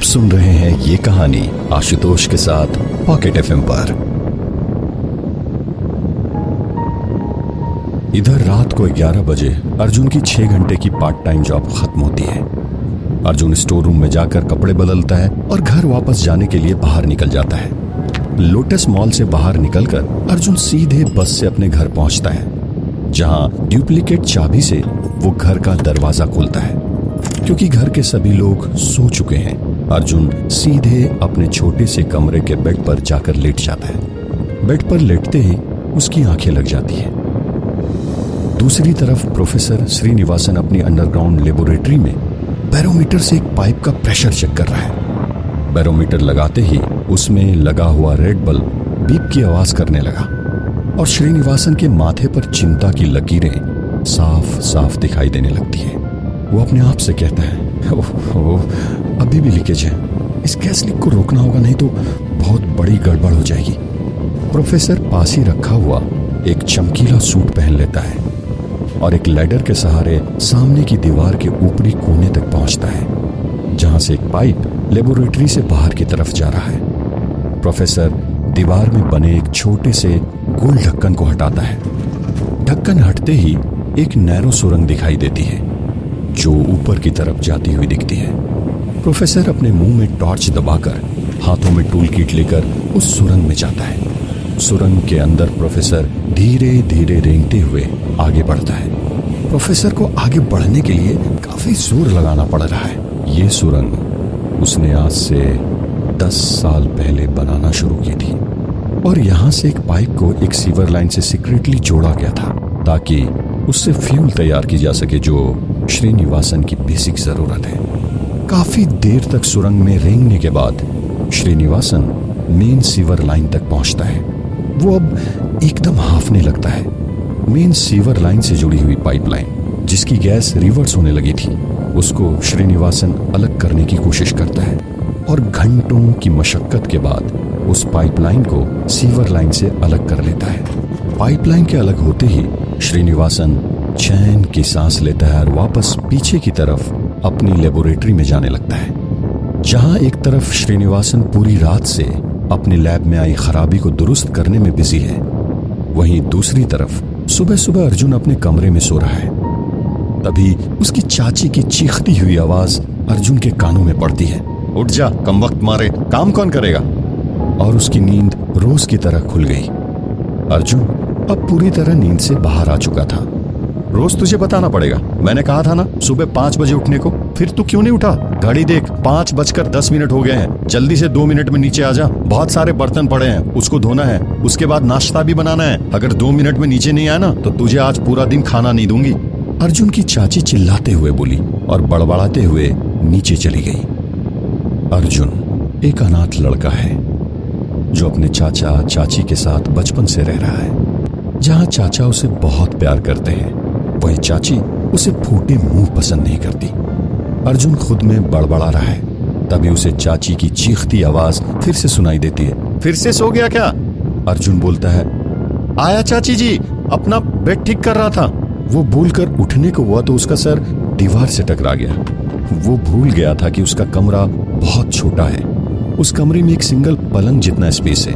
सुन रहे हैं ये कहानी आशुतोष के साथ पॉकेट एफएम पर। इधर रात को 11 बजे अर्जुन की 6 घंटे की पार्ट टाइम जॉब खत्म होती है। अर्जुन स्टोर रूम में जाकर कपड़े बदलता है और घर वापस जाने के लिए बाहर निकल जाता है। लोटस मॉल से बाहर निकलकर अर्जुन सीधे बस से अपने घर पहुंचता है, जहां डुप्लीकेट चाबी से वो घर का दरवाजा खोलता है। क्योंकि घर के सभी लोग सो चुके हैं, अर्जुन सीधे अपने छोटे से कमरे के बेड पर जाकर लेट जाता है। बेड पर लेटते ही उसकी आंखें लग जाती हैं। दूसरी तरफ प्रोफेसर श्रीनिवासन अपनी अंडरग्राउंड लेबोरेटरी में बैरोमीटर से एक पाइप का प्रेशर चेक कर रहा है। बैरोमीटर लगाते ही उसमें लगा हुआ रेड बल्ब बीप की आवाज करने लगा और श्रीनिवासन के माथे पर चिंता की लकीरें साफ साफ दिखाई देने लगती है। वो अपने आप से कहता है, ओह, अभी भी लीकेज है, इस गैस लीक को रोकना होगा, नहीं तो बहुत बड़ी गड़बड़ हो जाएगी। प्रोफेसर पास ही रखा हुआ एक चमकीला सूट पहन लेता है और एक लैडर के सहारे सामने की दीवार के ऊपरी कोने तक पहुंचता है, जहां से एक पाइप लेबोरेटरी से बाहर की तरफ जा रहा है। प्रोफेसर दीवार में बने एक छोटे से गोल ढक्कन को हटाता है। ढक्कन हटते ही एक नैरो सुरंग दिखाई देती है जो ऊपर की तरफ जाती हुई दिखती है। प्रोफेसर अपने मुंह में टॉर्च दबाकर हाथों में टूल किट लेकर उस सुरंग में जाता है। सुरंग के अंदर प्रोफेसर धीरे धीरे रेंगते हुए आगे बढ़ता है। प्रोफेसर को आगे बढ़ने के लिए काफी जोर लगाना पड़ रहा है। ये सुरंग उसने आज से 10 साल पहले बनाना शुरू की थी और यहाँ से एक पाइप को एक सीवर लाइन से सीक्रेटली जोड़ा गया था ताकि उससे फ्यूल तैयार की जा सके, जो श्रीनिवासन की बेसिक जरूरत है। काफी देर तक सुरंग में रेंगने के बाद श्रीनिवासन मेन सीवर लाइन तक पहुंचता है। वो अब एकदम हांफने लगता है। मेन सीवर लाइन से जुड़ी हुई पाइपलाइन, जिसकी गैस रिवर्स होने लगी थी, उसको श्रीनिवासन अलग करने की कोशिश करता है और घंटों की मशक्कत के बाद उस पाइपलाइन को सीवर लाइन से अलग कर लेता है। पाइपलाइन के अलग होते ही श्रीनिवासन चैन की सांस लेता है और वापस पीछे की तरफ अपनी लेबोरेटरी में जाने लगता है, जहां एक तरफ श्रीनिवासन पूरी रात से अपने लैब में आई खराबी को दुरुस्त करने में बिजी है, वहीं दूसरी तरफ सुबह सुबह अर्जुन अपने कमरे में सो रहा है। तभी उसकी चाची की चीखती हुई आवाज अर्जुन के कानों में पड़ती है, उठ जा कमबख्त मारे, काम कौन करेगा। और उसकी नींद रोज की तरह खुल गई। अर्जुन अब पूरी तरह नींद से बाहर आ चुका था। रोज तुझे बताना पड़ेगा, मैंने कहा था ना सुबह 5 बजे उठने को, फिर तू क्यों नहीं उठा। घड़ी देख, 5:10 हो गए हैं, जल्दी से 2 मिनट में नीचे आ जा। बहुत सारे बर्तन पड़े हैं, उसको धोना है, उसके बाद नाश्ता भी बनाना है। अगर 2 मिनट में नीचे नहीं आया ना तो तुझे आज पूरा दिन खाना नहीं दूंगी। अर्जुन की चाची चिल्लाते हुए बोली और बड़बड़ाते हुए नीचे चली गई। अर्जुन एक अनाथ लड़का है जो अपने चाचा चाची के साथ बचपन से रह रहा है। जहां चाचा उसे बहुत प्यार करते हैं, वही चाची उसे फूटे मुंह पसंद नहीं करती। अर्जुन खुद में बड़बड़ा रहा है, तभी उसे चाची की चीखती आवाज फिर से सुनाई देती है। फिर से सो गया क्या? अर्जुन बोलता है, आया चाची जी, अपना बेड ठीक कर रहा था। वो बोलकर उठने को हुआ तो उसका सर दीवार से टकरा गया। वो भूल गया था कि उसका कमरा बहुत छोटा है। उस कमरे में एक सिंगल पलंग जितना स्पेस है।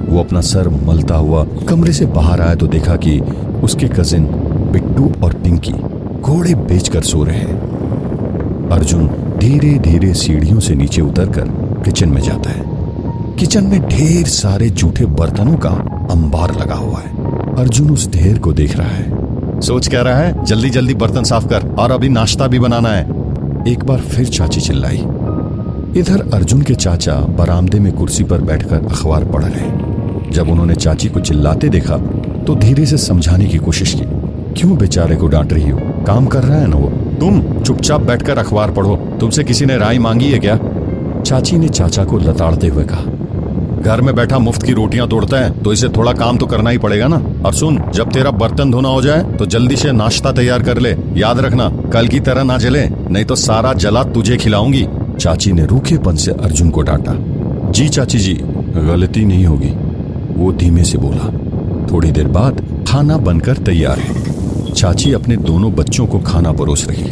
वो अपना सर मलता हुआ कमरे से बाहर आया तो देखा कि उसके कजिन बिट्टू और पिंकी घोड़े बेचकर सो रहे हैं। अर्जुन धीरे धीरे सीढ़ियों से नीचे उतरकर किचन में जाता है। किचन में ढेर सारे जूठे बर्तनों का अंबार लगा हुआ है। अर्जुन उस ढेर को देख रहा है। सोच क्या रहा है, जल्दी जल्दी बर्तन साफ कर और अभी नाश्ता भी बनाना है। एक बार फिर चाची चिल्लाई। इधर अर्जुन के चाचा बरामदे में कुर्सी पर बैठकर अखबार पढ़ रहे। जब उन्होंने चाची को चिल्लाते देखा तो धीरे से समझाने की कोशिश की। क्यों बेचारे को डांट रही हो, काम कर रहा है ना वो, तुम चुपचाप बैठकर अखबार पढ़ो, तुमसे किसी ने राय मांगी है क्या? चाची ने चाचा को लताड़ते हुए कहा, घर में बैठा मुफ्त की रोटियां तोड़ता है तो इसे थोड़ा काम तो करना ही पड़ेगा ना। और सुन, जब तेरा बर्तन धोना हो जाए तो जल्दी से नाश्ता तैयार कर ले। याद रखना, कल की तरह ना जले, नहीं तो सारा जला तुझे खिलाऊंगी। चाची ने रूखेपन से अर्जुन को डांटा। जी चाची जी, गलती नहीं होगी, वो धीमे से बोला। थोड़ी देर बाद खाना बनकर तैयार है। चाची अपने दोनों बच्चों को खाना परोस रही।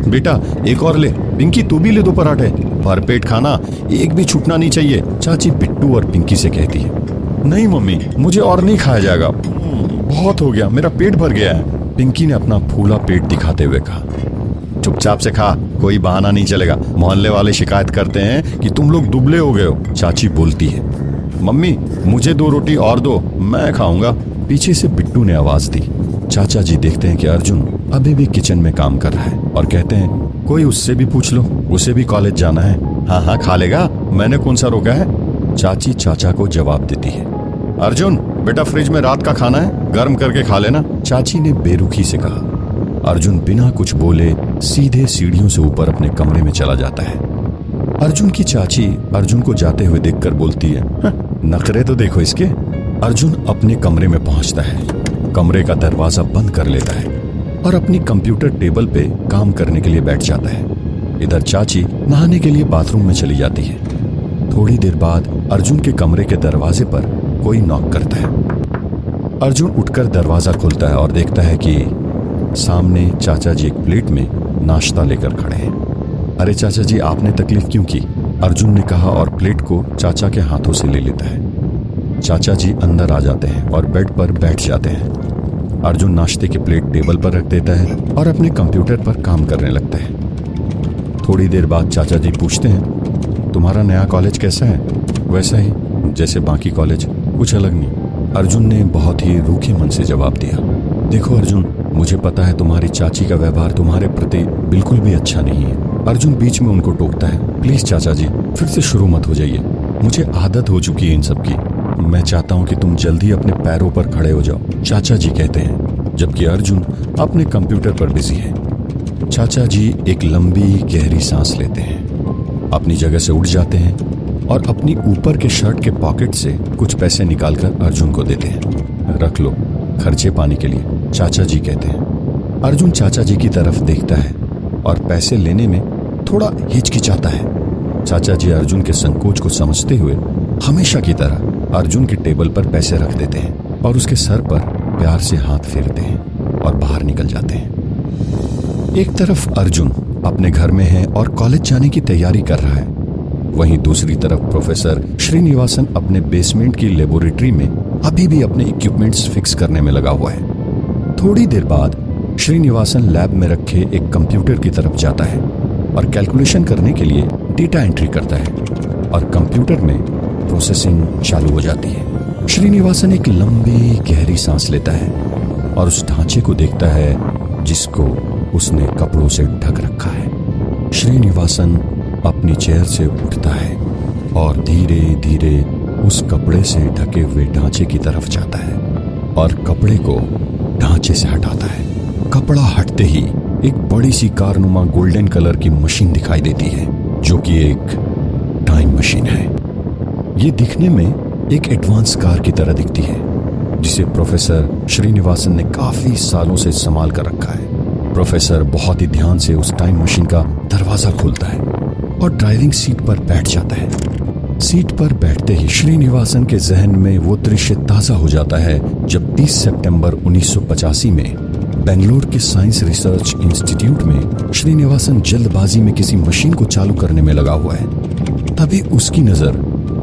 बेटा एक और ले, पिंकी तू भी ले दो पराठे, भरपेट खाना, एक भी छूटना नहीं चाहिए, चाची बिट्टू और पिंकी से कहती है। नहीं मम्मी, मुझे और नहीं खाया जाएगा, बहुत हो गया, मेरा पेट भर गया है, पिंकी ने अपना फूला पेट दिखाते हुए कहा। चुपचाप से खा, कोई बहाना नहीं चलेगा, मोहल्ले वाले शिकायत करते हैं कि तुम लोग दुबले हो गए हो, चाची बोलती है। मम्मी मुझे 2 रोटी और दो, मैं खाऊंगा, पीछे से बिट्टू ने आवाज दी। चाचा जी देखते हैं कि अर्जुन अभी भी किचन में काम कर रहा है और कहते हैं, कोई उससे भी पूछ लो, उसे भी कॉलेज जाना है। हाँ हाँ खा लेगा, मैंने कौन सा रोका है, चाची चाचा को जवाब देती है। अर्जुन बेटा फ्रिज में रात का खाना है, गर्म करके खा लेना, चाची ने बेरुखी से कहा। अर्जुन बिना कुछ बोले सीधे सीढ़ियों से ऊपर अपने कमरे में चला जाता है। अर्जुन की चाची अर्जुन को जाते हुए देखकर बोलती है, नखरे तो देखो इसके। अर्जुन अपने कमरे में पहुंचता है, कमरे का दरवाजा बंद कर लेता है और अपनी कंप्यूटर टेबल पे काम करने के लिए बैठ जाता है। इधर चाची नहाने के लिए बाथरूम में चली जाती है। थोड़ी देर बाद अर्जुन के कमरे के दरवाजे पर कोई नॉक करता है। अर्जुन उठकर दरवाजा खोलता है और देखता है कि सामने चाचा जी एक प्लेट में नाश्ता लेकर खड़े हैं। अरे चाचा जी आपने तकलीफ क्यों की, अर्जुन ने कहा और प्लेट को चाचा के हाथों से ले लेता है। चाचा जी अंदर आ जाते हैं और बेड पर बैठ जाते हैं। अर्जुन नाश्ते की प्लेट टेबल पर रख देता है और अपने कंप्यूटर पर काम करने लगता है। थोड़ी देर बाद चाचा जी पूछते हैं, तुम्हारा नया कॉलेज कैसा है? वैसा ही जैसे बाकी कॉलेज, कुछ अलग नहीं, अर्जुन ने बहुत ही रूखे मन से जवाब दिया। देखो अर्जुन, मुझे पता है तुम्हारी चाची का व्यवहार तुम्हारे प्रति बिल्कुल भी अच्छा नहीं है। अर्जुन बीच में उनको टोकता है, प्लीज चाचा जी फिर से शुरू मत हो जाइए, मुझे आदत हो चुकी है इन सब की, मैं चाहता हूँ कि तुम जल्दी अपने पैरों पर खड़े हो जाओ, चाचा जी कहते हैं, जबकि अर्जुन अपने कंप्यूटर पर बिजी है। चाचा जी एक लंबी गहरी सांस लेते हैं, अपनी जगह से उठ जाते हैं और अपनी ऊपर के शर्ट के पॉकेट से कुछ पैसे निकालकर अर्जुन को देते हैं। रख लो, खर्चे पानी के लिए, चाचा जी कहते हैं। अर्जुन चाचा जी की तरफ देखता है और पैसे लेने में थोड़ा हिचकिचाता है। चाचा जी अर्जुन के संकोच को समझते हुए हमेशा की तरह अर्जुन की टेबल पर पैसे रख देते हैं और उसके सर पर प्यार से हाथ फेरते हैं और बाहर निकल जाते हैं। एक तरफ अर्जुन अपने घर में है और कॉलेज जाने की तैयारी कर रहा है, वहीं दूसरी तरफ प्रोफेसर श्रीनिवासन अपने बेसमेंट की लेबोरेटरी में अभी भी अपने इक्विपमेंट्स फिक्स करने में लगा हुआ है। थोड़ी देर बाद श्रीनिवासन लैब में रखे एक कंप्यूटर की तरफ जाता है और कैलकुलेशन करने के लिए डेटा एंट्री करता है और कंप्यूटर में प्रोसेसिंग चालू हो जाती है। श्रीनिवासन एक लंबी गहरी सांस लेता है और उस ढांचे को देखता है जिसको उसने कपड़ों से ढक रखा है। श्रीनिवासन अपनी चेयर से उठता है और धीरे धीरे उस कपड़े से ढके हुए ढांचे की तरफ जाता है और कपड़े को ढांचे से हटाता है। कपड़ा हटते ही एक बड़ी सी कारनुमा गोल्डन कलर की मशीन दिखाई देती है, जो कि एक टाइम मशीन है। ये दिखने में एक एडवांस कार की तरह दिखती है, जिसे प्रोफेसर श्रीनिवासन ने काफी सालों से संभाल कर रखा है। प्रोफेसर बहुत ही ध्यान से उस टाइम मशीन का दरवाजा खोलता है और ड्राइविंग सीट पर बैठ जाता है। सीट पर बैठते ही श्रीनिवासन के जहन में वो दृश्य ताजा हो जाता है जब 30 सितंबर 1985 में बेंगलोर के साइंस रिसर्च इंस्टीट्यूट में श्रीनिवासन जल्दबाजी में किसी मशीन को चालू करने में लगा हुआ है। तभी उसकी नजर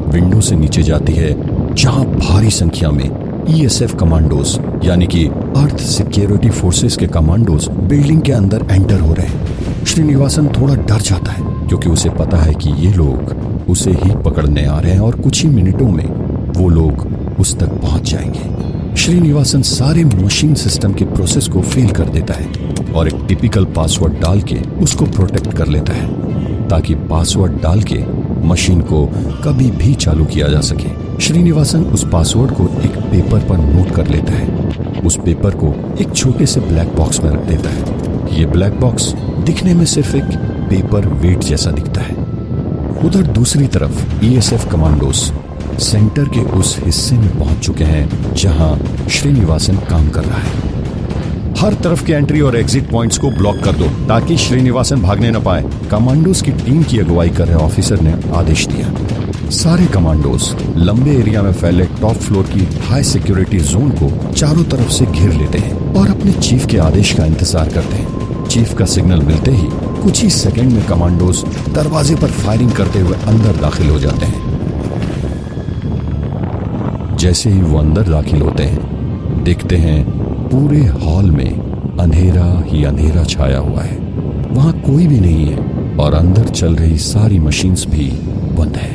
विंडो से नीचे जाती है, जहां भारी संख्या में ESF कमांडोज यानी कि अर्थ सिक्योरिटी फोर्सेस के कमांडोज बिल्डिंग के अंदर एंटर हो रहे हैं। श्रीनिवासन थोड़ा डर जाता है क्योंकि उसे पता है कि ये लोग उसे ही पकड़ने आ रहे हैं और कुछ ही मिनटों में वो लोग उस तक पहुंच जाएंगे। श्रीनिवासन सारे मशीन सिस्टम के प्रोसेस को फेल कर देता है और एक टिपिकल पासवर्ड डाल के उसको प्रोटेक्ट कर लेता है ताकि पासवर्ड डाल के मशीन को कभी भी चालू किया जा सके। श्रीनिवासन उस पासवर्ड को एक पेपर पर नोट कर लेता है। उस पेपर को एक छोटे से ब्लैक बॉक्स में रख देता है। ये ब्लैक बॉक्स दिखने में सिर्फ एक पेपर वेट जैसा दिखता है। उधर दूसरी तरफ ESF कमांडोज सेंटर के उस हिस्से में पहुंच चुके हैं जहां श्रीनिवासन काम कर रहा है। हर तरफ के एंट्री और एग्जिट पॉइंट्स को ब्लॉक कर दो ताकि श्रीनिवासन भागने न पाए, कमांडोज की टीम की अगुवाई कर रहे ऑफिसर ने आदेश दिया। सारे कमांडोज लंबे एरिया में फैले टॉप फ्लोर की हाई सिक्योरिटी जोन को चारों तरफ से घेर लेते हैं और अपने चीफ के आदेश का इंतजार करते हैं। चीफ का सिग्नल मिलते ही कुछ ही सेकंड में कमांडोज दरवाजे पर फायरिंग करते हुए अंदर दाखिल हो जाते हैं। जैसे ही वो अंदर दाखिल होते हैं, देखते हैं पूरे हॉल में अंधेरा ही अंधेरा छाया हुआ है। वहां कोई भी नहीं है और अंदर चल रही सारी मशीन्स भी बंद है।